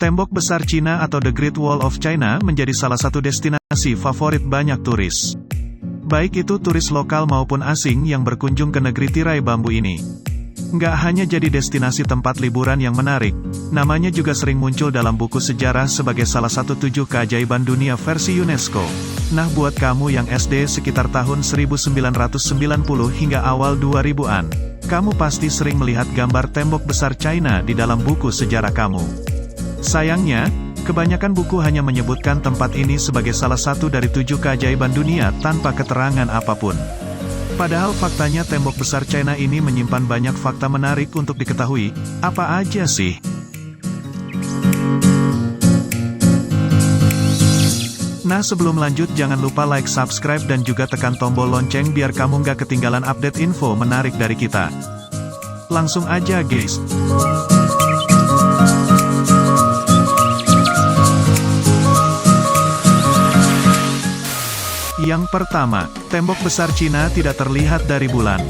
Tembok besar Cina atau The Great Wall of China menjadi salah satu destinasi favorit banyak turis. Baik itu turis lokal maupun asing yang berkunjung ke negeri tirai bambu ini. Nggak hanya jadi destinasi tempat liburan yang menarik, namanya juga sering muncul dalam buku sejarah sebagai salah satu 7 keajaiban dunia versi UNESCO. Nah, buat kamu yang SD sekitar tahun 1990 hingga awal 2000-an, kamu pasti sering melihat gambar tembok besar China di dalam buku sejarah kamu. Sayangnya, kebanyakan buku hanya menyebutkan tempat ini sebagai salah satu dari 7 keajaiban dunia tanpa keterangan apapun. Padahal faktanya tembok besar China ini menyimpan banyak fakta menarik untuk diketahui. Apa aja sih? Nah, sebelum lanjut jangan lupa like, subscribe dan juga tekan tombol lonceng biar kamu nggak ketinggalan update info menarik dari kita. Langsung aja guys. Yang pertama, tembok besar Cina tidak terlihat dari bulan.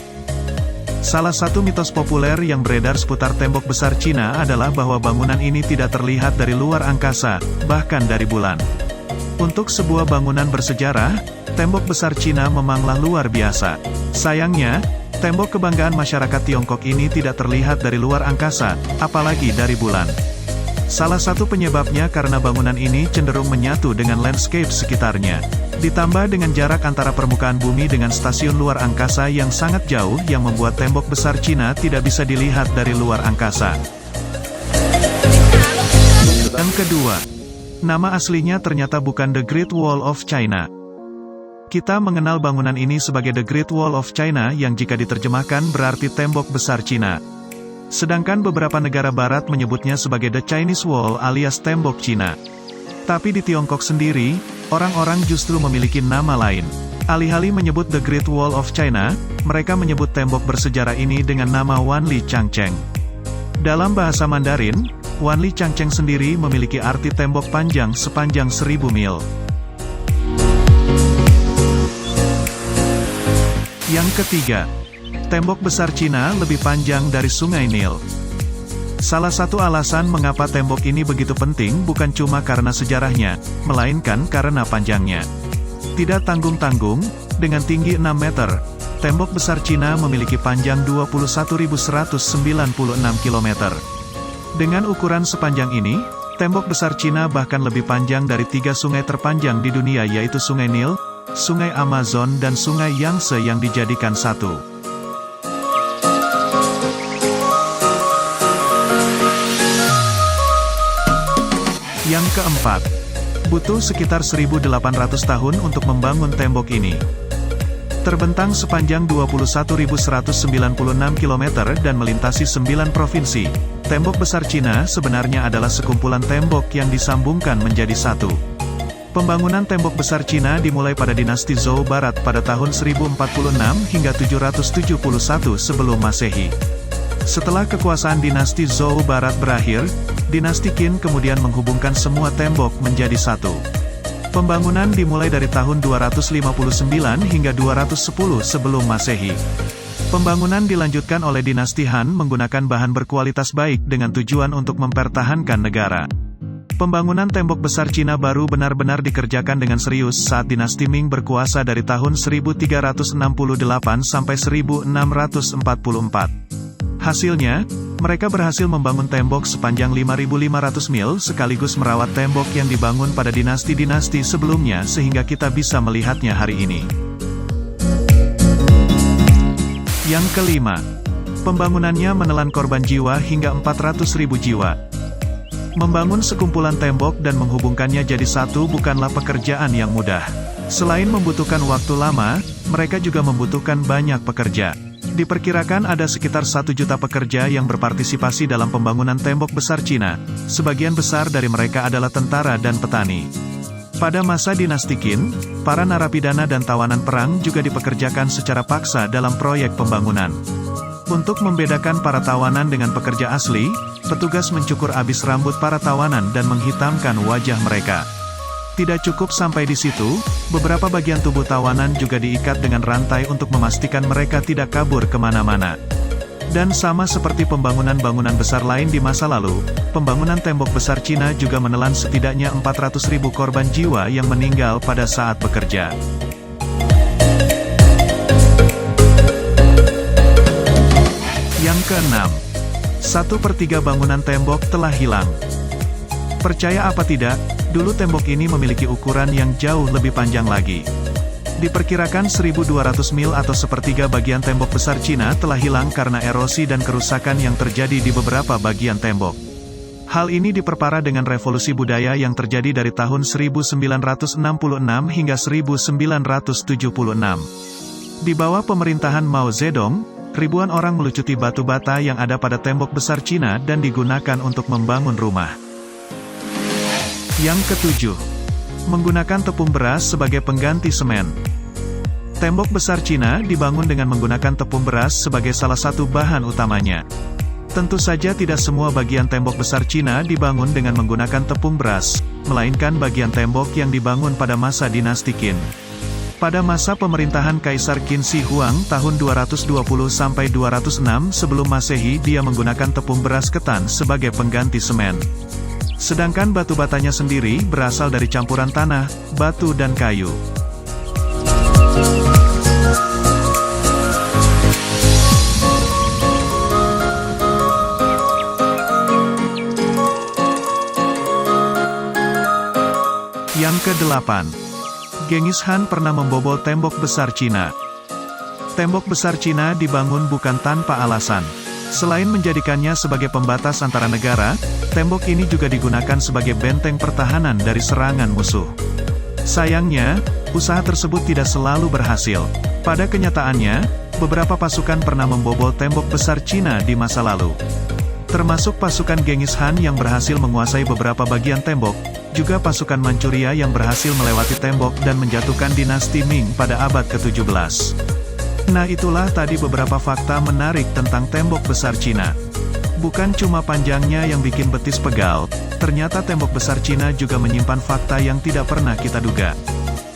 Salah satu mitos populer yang beredar seputar tembok besar Cina adalah bahwa bangunan ini tidak terlihat dari luar angkasa, bahkan dari bulan. Untuk sebuah bangunan bersejarah, tembok besar Cina memanglah luar biasa. Sayangnya, tembok kebanggaan masyarakat Tiongkok ini tidak terlihat dari luar angkasa, apalagi dari bulan. Salah satu penyebabnya karena bangunan ini cenderung menyatu dengan landscape sekitarnya. Ditambah dengan jarak antara permukaan bumi dengan stasiun luar angkasa yang sangat jauh yang membuat tembok besar Cina tidak bisa dilihat dari luar angkasa. Yang kedua, nama aslinya ternyata bukan The Great Wall of China. Kita mengenal bangunan ini sebagai The Great Wall of China yang jika diterjemahkan berarti tembok besar Cina. Sedangkan beberapa negara barat menyebutnya sebagai The Chinese Wall alias tembok Cina. Tapi di Tiongkok sendiri, orang-orang justru memiliki nama lain. Alih-alih menyebut The Great Wall of China, mereka menyebut tembok bersejarah ini dengan nama Wanli Changcheng. Dalam bahasa Mandarin, Wanli Changcheng sendiri memiliki arti tembok panjang sepanjang 1000 mil. Yang ketiga, tembok besar Cina lebih panjang dari Sungai Nil. Salah satu alasan mengapa tembok ini begitu penting bukan cuma karena sejarahnya, melainkan karena panjangnya. Tidak tanggung-tanggung, dengan tinggi 6 meter, tembok besar Cina memiliki panjang 21.196 km. Dengan ukuran sepanjang ini, tembok besar Cina bahkan lebih panjang dari 3 sungai terpanjang di dunia yaitu Sungai Nil, Sungai Amazon dan Sungai Yangtze yang dijadikan satu. Yang keempat, butuh sekitar 1.800 tahun untuk membangun tembok ini. Terbentang sepanjang 21.196 km dan melintasi 9 provinsi, tembok besar Cina sebenarnya adalah sekumpulan tembok yang disambungkan menjadi satu. Pembangunan tembok besar Cina dimulai pada dinasti Zhou Barat pada tahun 1046 hingga 771 sebelum Masehi. Setelah kekuasaan dinasti Zhou Barat berakhir, dinasti Qin kemudian menghubungkan semua tembok menjadi satu. Pembangunan dimulai dari tahun 259 hingga 210 sebelum Masehi. Pembangunan dilanjutkan oleh dinasti Han menggunakan bahan berkualitas baik dengan tujuan untuk mempertahankan negara. Pembangunan tembok besar Cina baru benar-benar dikerjakan dengan serius saat dinasti Ming berkuasa dari tahun 1368 sampai 1644. Hasilnya, mereka berhasil membangun tembok sepanjang 5.500 mil sekaligus merawat tembok yang dibangun pada dinasti-dinasti sebelumnya sehingga kita bisa melihatnya hari ini. Yang kelima, pembangunannya menelan korban jiwa hingga 400.000 jiwa. Membangun sekumpulan tembok dan menghubungkannya jadi satu bukanlah pekerjaan yang mudah. Selain membutuhkan waktu lama, mereka juga membutuhkan banyak pekerja. Diperkirakan ada sekitar 1 juta pekerja yang berpartisipasi dalam pembangunan tembok besar Cina. Sebagian besar dari mereka adalah tentara dan petani. Pada masa dinasti Qin, para narapidana dan tawanan perang juga dipekerjakan secara paksa dalam proyek pembangunan. Untuk membedakan para tawanan dengan pekerja asli, petugas mencukur abis rambut para tawanan dan menghitamkan wajah mereka. Tidak cukup sampai di situ, beberapa bagian tubuh tawanan juga diikat dengan rantai untuk memastikan mereka tidak kabur kemana-mana. Dan sama seperti pembangunan-bangunan besar lain di masa lalu, pembangunan tembok besar Cina juga menelan setidaknya 400.000 korban jiwa yang meninggal pada saat bekerja. Yang keenam, 1/3 bangunan tembok telah hilang. Percaya apa tidak, dulu tembok ini memiliki ukuran yang jauh lebih panjang lagi. Diperkirakan 1.200 mil atau 1/3 bagian tembok besar Cina telah hilang karena erosi dan kerusakan yang terjadi di beberapa bagian tembok. Hal ini diperparah dengan revolusi budaya yang terjadi dari tahun 1966 hingga 1976. Di bawah pemerintahan Mao Zedong, ribuan orang melucuti batu bata yang ada pada tembok besar Cina dan digunakan untuk membangun rumah. Yang ketujuh, menggunakan tepung beras sebagai pengganti semen. Tembok besar Cina dibangun dengan menggunakan tepung beras sebagai salah satu bahan utamanya. Tentu saja tidak semua bagian tembok besar Cina dibangun dengan menggunakan tepung beras, melainkan bagian tembok yang dibangun pada masa dinasti Qin. Pada masa pemerintahan Kaisar Qin Shi Huang tahun 220–206 sebelum Masehi, dia menggunakan tepung beras ketan sebagai pengganti semen. Sedangkan batu batanya sendiri berasal dari campuran tanah, batu dan kayu. Yang kedelapan, Genghis Khan pernah membobol tembok besar Cina. Tembok besar Cina dibangun bukan tanpa alasan. Selain menjadikannya sebagai pembatas antara negara, tembok ini juga digunakan sebagai benteng pertahanan dari serangan musuh. Sayangnya, usaha tersebut tidak selalu berhasil. Pada kenyataannya, beberapa pasukan pernah membobol tembok besar Cina di masa lalu. Termasuk pasukan Genghis Khan yang berhasil menguasai beberapa bagian tembok, juga pasukan Manchuria yang berhasil melewati tembok dan menjatuhkan dinasti Ming pada abad ke-17. Nah, itulah tadi beberapa fakta menarik tentang tembok besar Cina. Bukan cuma panjangnya yang bikin betis pegal, ternyata tembok besar Cina juga menyimpan fakta yang tidak pernah kita duga.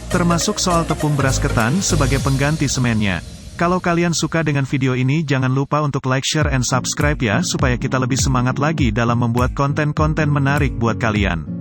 Termasuk soal tepung beras ketan sebagai pengganti semennya. Kalau kalian suka dengan video ini, jangan lupa untuk like, share, and subscribe ya, supaya kita lebih semangat lagi dalam membuat konten-konten menarik buat kalian.